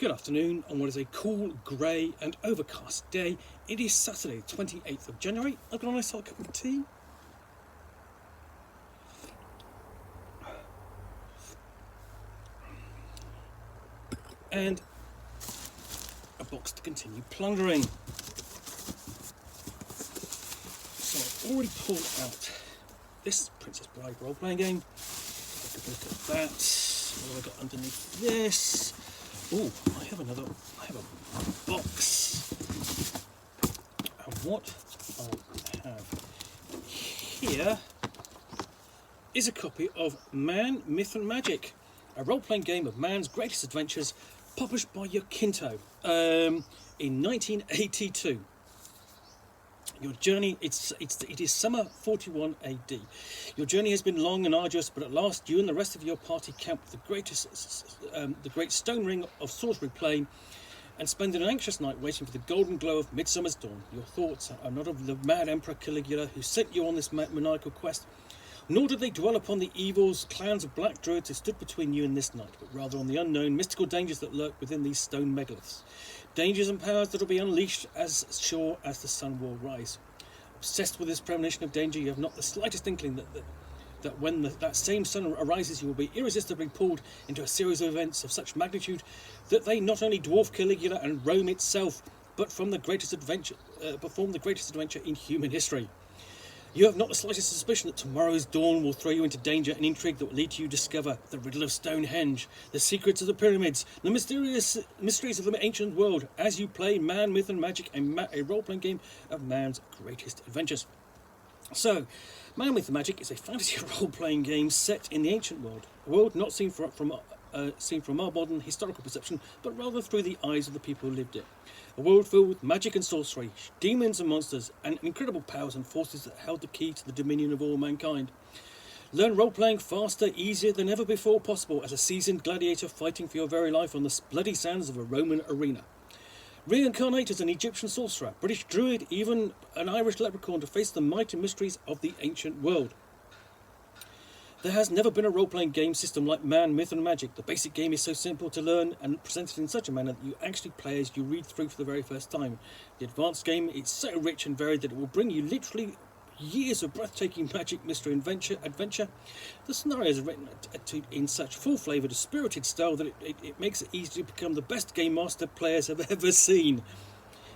Good afternoon on what is a cool, grey and overcast day. It is Saturday, 28th of January. I've got a nice hot cup of tea. And a box to continue plundering. So I've already pulled out this Princess Bride role-playing game. Take a look at that. What have I got underneath this? Oh, I have a box. And what I have here is a copy of Man, Myth and Magic, a role-playing game of man's greatest adventures, published by Yaquinto in 1982. Your journey, it is summer 41 AD. Your journey has been long and arduous, but at last you and the rest of your party camp the great stone ring of Salisbury Plain and spend an anxious night waiting for the golden glow of midsummer's dawn. Your thoughts are not of the mad Emperor Caligula who sent you on this maniacal quest, nor did they dwell upon the evils, clans of black druids who stood between you and this night, but rather on the unknown, mystical dangers that lurk within these stone megaliths. Dangers and powers that will be unleashed as sure as the sun will rise. Obsessed with this premonition of danger, you have not the slightest inkling that when that same sun arises, you will be irresistibly pulled into a series of events of such magnitude that they not only dwarf Caligula and Rome itself, but perform the greatest adventure in human history. You have not the slightest suspicion that tomorrow's dawn will throw you into danger and intrigue that will lead to you discover the riddle of Stonehenge, the secrets of the pyramids, the mysterious mysteries of the ancient world, as you play Man, Myth and Magic, a role-playing game of man's greatest adventures. So, Man, Myth and Magic is a fantasy role-playing game set in the ancient world, a world not seen from our modern historical perception, but rather through the eyes of the people who lived it. A world filled with magic and sorcery, demons and monsters, and incredible powers and forces that held the key to the dominion of all mankind. Learn role-playing faster, easier than ever before possible as a seasoned gladiator fighting for your very life on the bloody sands of a Roman arena. Reincarnate as an Egyptian sorcerer, British druid, even an Irish leprechaun to face the might and mysteries of the ancient world. There has never been a role-playing game system like Man, Myth and Magic. The basic game is so simple to learn and presented in such a manner that you actually play as you read through for the very first time. The advanced game is so rich and varied that it will bring you literally years of breathtaking magic, mystery, and adventure. The scenarios are written in such full-flavoured, spirited style that it makes it easy to become the best game master players have ever seen.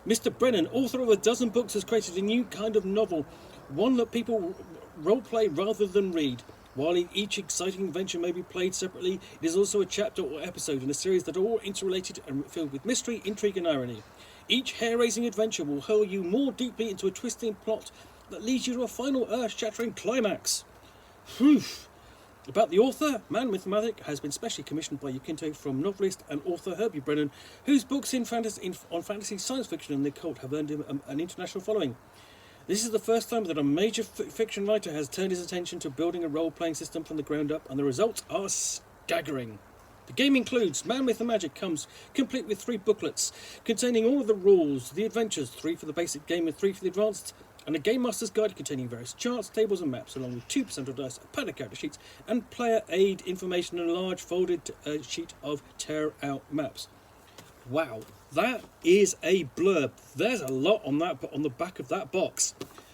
Mr. Brennan, author of a dozen books, has created a new kind of novel, one that people role-play rather than read. While each exciting adventure may be played separately, it is also a chapter or episode in a series that are all interrelated and filled with mystery, intrigue and irony. Each hair-raising adventure will hurl you more deeply into a twisting plot that leads you to a final earth-shattering climax. Whew. About the author, Man, Myth and Magic has been specially commissioned by Yaquinto from novelist and author Herbie Brennan, whose books on fantasy, science fiction and the occult have earned him an international following. This is the first time that a major fiction writer has turned his attention to building a role-playing system from the ground up, and the results are staggering. The game includes Man, Myth and Magic comes complete with 3 booklets containing all of the rules, the adventures, 3 for the basic game and 3 for the advanced, and a Game Master's Guide containing various charts, tables and maps, along with 2 percentile dice, a pad of character sheets, and player aid information and a large folded sheet of tear-out maps. Wow, that is a blurb. There's a lot on the back of that box.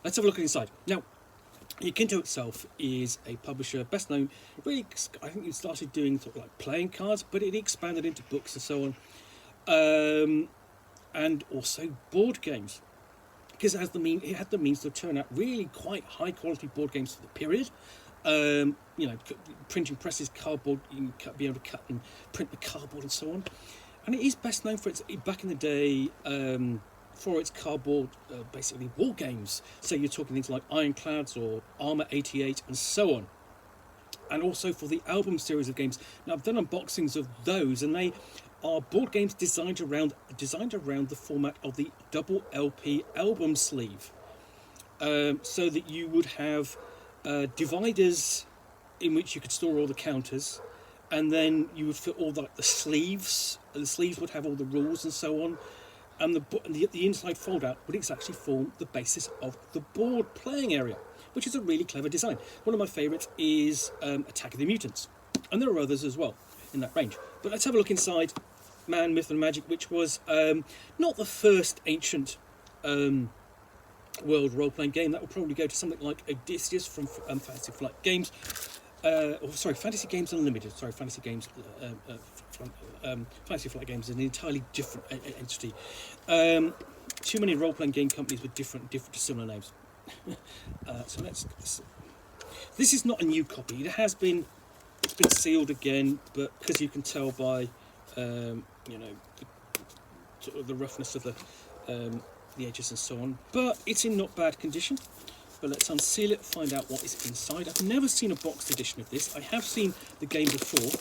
Let's have a look inside. Now, Yaquinto itself is a publisher, best known, really, I think it started doing sort of like playing cards, but it expanded into books and so on, and also board games, because it had the means to turn out really quite high quality board games for the period. Printing presses, cardboard, you can be able to cut and print the cardboard and so on. And it is best known for its, back in the day, for its cardboard, basically war games. So you're talking things like Ironclads or Armour 88 and so on. And also for the album series of games. Now I've done unboxings of those, and they are board games designed around the format of the double LP album sleeve. So that you would have dividers in which you could store all the counters, and then you would fit all the sleeves. The sleeves would have all the rules and so on, and the inside fold out would actually form the basis of the board playing area, which is a really clever design. One of my favourites is Attack of the Mutants, and there are others as well in that range. But let's have a look inside Man, Myth and Magic, which was not the first ancient world role-playing game. That will probably go to something like Odysseus from Fantasy Flight Games, Fantasy Games Unlimited. Sorry, Fantasy Games. Fantasy Flight Games is an entirely different entity. Too many role-playing game companies with different similar names. So this is not a new copy. It's been sealed again, but because you can tell by the roughness of the edges and so on, but it's in not bad condition. But let's unseal it, find out what is inside. I've never seen a boxed edition of this. I have seen the game before,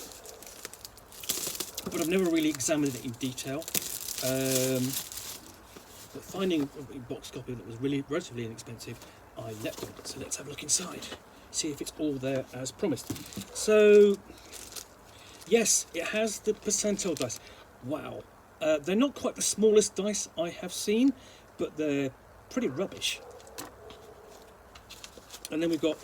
but I've never really examined it in detail. But finding a box copy that was really relatively inexpensive, I leapt on it. So let's have a look inside, see if it's all there as promised. So yes, it has the percentile dice. Wow, they're not quite the smallest dice I have seen, but they're pretty rubbish. And then we've got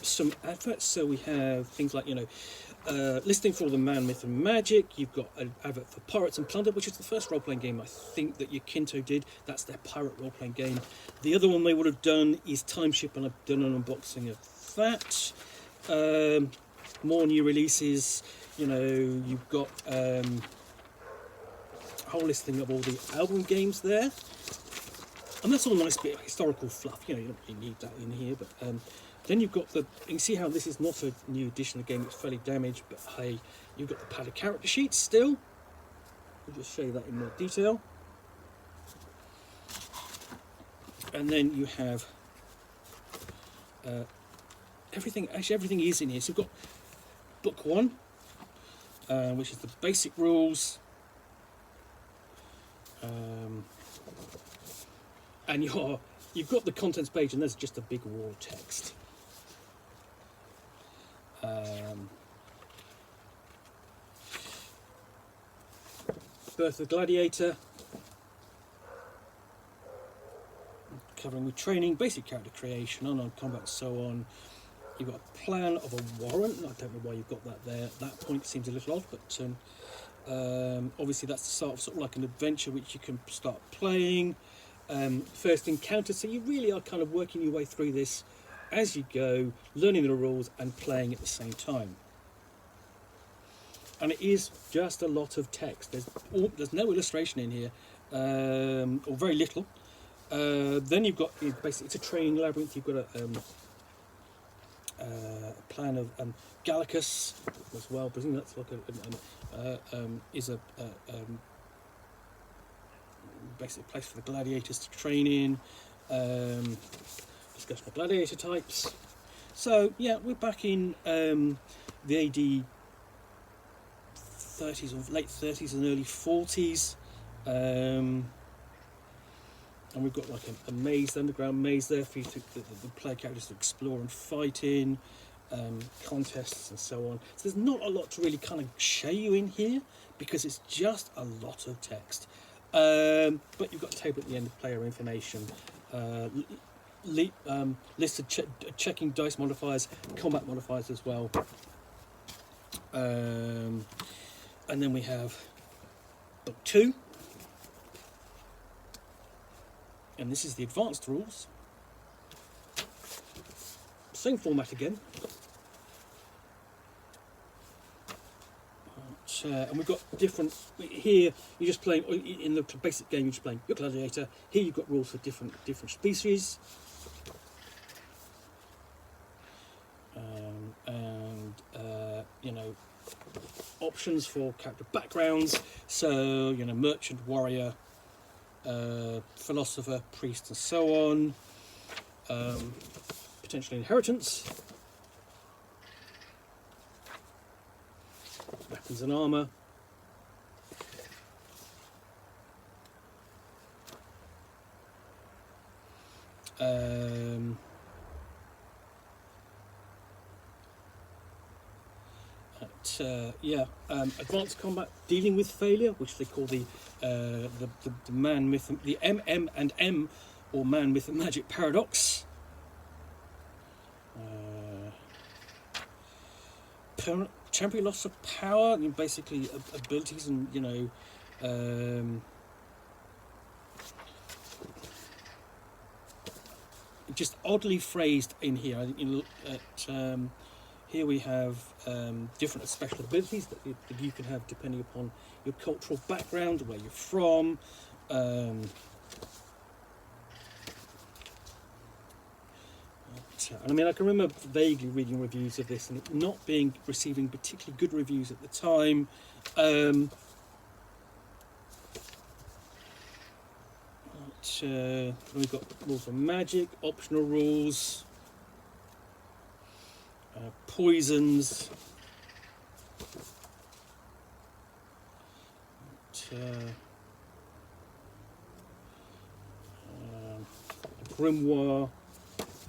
some adverts. So we have things like, listing for all the Man, Myth and Magic. You've got an advert for Pirates and Plunder, which is the first role-playing game I think that Yaquinto did. That's their pirate role-playing game. The other one they would have done is Timeship, and I've done an unboxing of that. More new releases. You've got a whole listing of all the album games there. And that's all a nice bit of historical fluff. You don't really need that in here, but then you've got you can see how this is not a new edition of the game, it's fairly damaged, but hey, you've got the padded character sheets still. I'll just show you that in more detail. And then you have everything is in here. So you've got book 1, which is the basic rules. And you've got the contents page, and there's just a big wall of text. Birth of the Gladiator, covering with training, basic character creation, unarmed combat, and so on. You've got a plan of a warrant. I don't know why you've got that there. At that point it seems a little odd, but obviously that's the start of sort of like an adventure which you can start playing. First encounter, so you really are kind of working your way through this as you go, learning the rules and playing at the same time. And it is just a lot of text. There's no illustration in here, or very little. Then you've got basically it's a training labyrinth. You've got a plan of Gallicus as well. Presumably that's like basically a place for the gladiators to train in. Discussion of gladiator types. So yeah, we're back in the AD 30s or late 30s and early 40s, and we've got like a maze, underground maze there for you to, the player characters to explore and fight in, contests and so on. So there's not a lot to really kind of show you in here because it's just a lot of text. But you've got a table at the end of player information, listed checking dice modifiers, combat modifiers as well. And then we have book 2, and this is the advanced rules. Same format again. And we've got different, here you're just playing, in the basic game you're just playing your gladiator. Here you've got rules for different species. Options for character backgrounds, so merchant, warrior, philosopher, priest and so on, potentially inheritance, weapons and armour, advanced combat, dealing with failure, which they call the man, myth, the MM&M, or Man, Myth and Magic paradox. temporary loss of power, basically abilities, and just oddly phrased in here. I think you look at here we have different special abilities that you can have depending upon your cultural background, where you're from. And I mean, I can remember vaguely reading reviews of this and it not receiving particularly good reviews at the time. We've got rules of magic, optional rules, poisons, grimoire,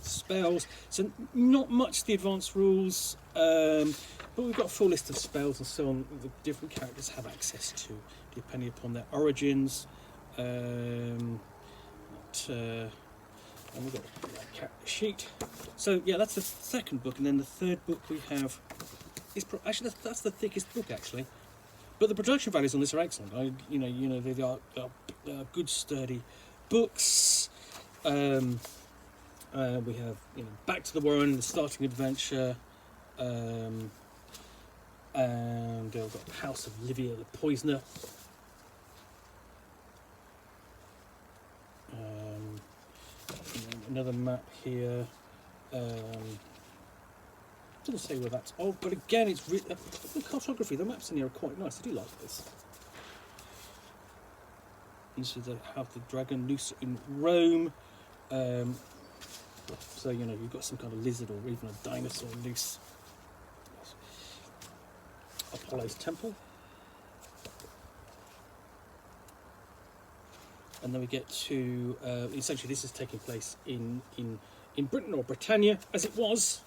spells. So not much the advanced rules, but we've got a full list of spells and so on the different characters have access to, depending upon their origins. And we've got a character sheet. So yeah, that's the second book, and then the third book we have is actually that's the thickest book actually. But the production values on this are excellent. They are good, sturdy books. We have Back to the Warren, the starting adventure, and we've got House of Livia the Poisoner. Another map here. Doesn't say where that's of, but again, it's the cartography. The maps in here are quite nice. I do like this. This is the House of the Dragon, Nook in Rome. So you've got some kind of lizard or even a dinosaur loose. Apollo's Temple. And then we get to essentially this is taking place in Britain, or Britannia as it was.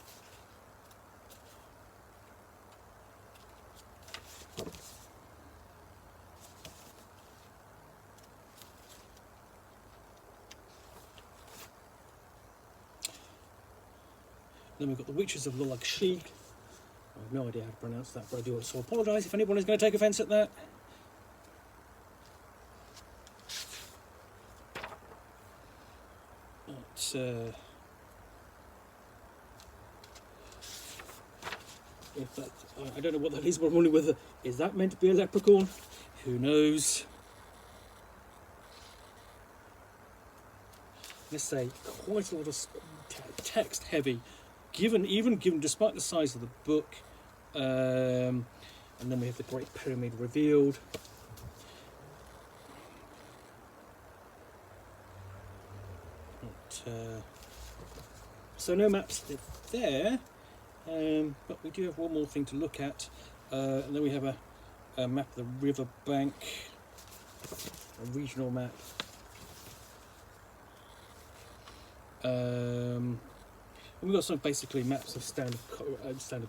Then we've got the Witches of Lolag Sheik. I have no idea how to pronounce that, but I do also apologise if anyone is going to take offence at that. If that, I don't know what that is, but I'm wondering whether is that meant to be a leprechaun? Who knows? Let's say quite a lot of text heavy, given despite the size of the book. And then we have the Great Pyramid revealed. So no maps there, but we do have one more thing to look at, and then we have a map of the river bank, a regional map. And we've got some basically maps of standard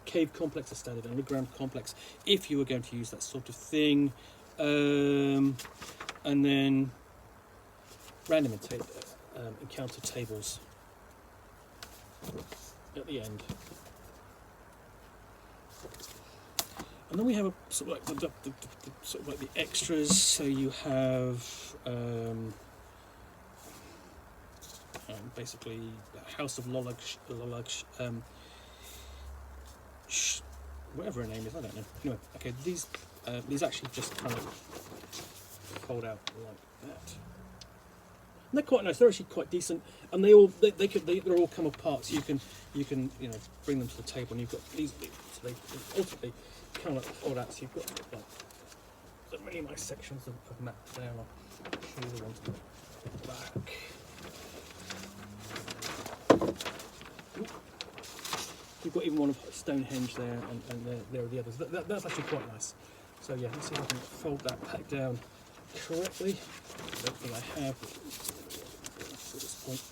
cave complex, a standard underground complex, if you were going to use that sort of thing, and then random encounter tables at the end. And then we have a sort of like the extras. So you have basically House of Lolag, whatever her name is, I don't know. Anyway, okay, these actually just kind of fold out like that. And they're quite nice. They're actually quite decent, and they're all come apart. So you can bring them to the table, and you've got these. So they ultimately kind of fold out. So you've got like some really nice sections of maps there. I'll show you the ones at the back. You've got even one of Stonehenge there, and there are the others. That's actually quite nice. So yeah, let's see if I can fold that back down correctly. I don't think I have at this point.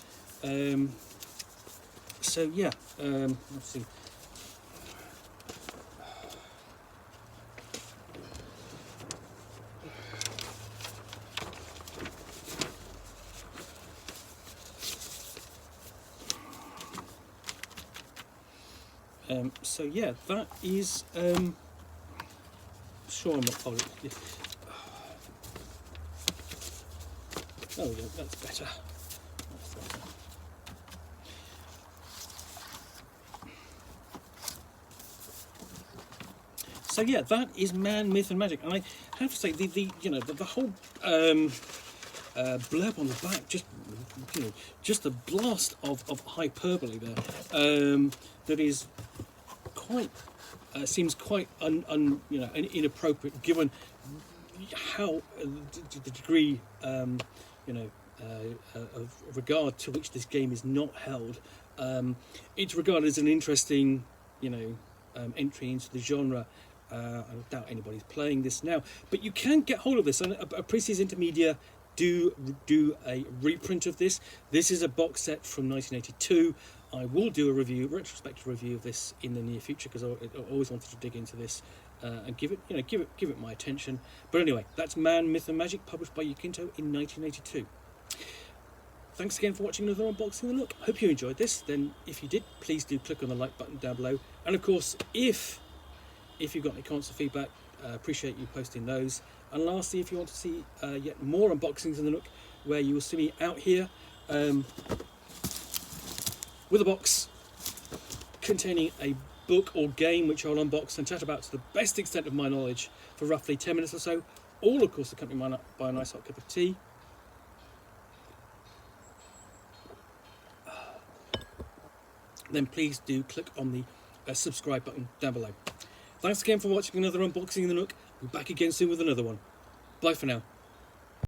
So yeah, let's see. So yeah, that is sure I'm not folding. Oh yeah, that's better. That's better. So yeah, that is Man, Myth and Magic, and I have to say the you know the whole blurb on the back, just you know, just a blast of hyperbole there, that is quite seems quite you know, inappropriate given how the degree you know of regard to which this game is not held. It's regarded as an interesting, you know, entry into the genre. I doubt anybody's playing this now, but you can get hold of this. And Precis Intermedia do a reprint of this. This is a box set from 1982. I will do a retrospective review of this in the near future, because I always wanted to dig into this and give it my attention. But anyway, that's Man, Myth and Magic, published by Yaquinto in 1982. Thanks again for watching another unboxing of the Nook. Hope you enjoyed this. Then, if you did, please do click on the like button down below. And of course, if you've got any comments or feedback, appreciate you posting those. And lastly, if you want to see yet more unboxings of the Nook, where you will see me out here with a box containing a book or game, which I'll unbox and chat about to the best extent of my knowledge for roughly 10 minutes or so, all of course accompanied by a nice hot cup of tea. Then please do click on the subscribe button down below. Thanks again for watching another unboxing of the Nook. We'll be back again soon with another one. Bye for now.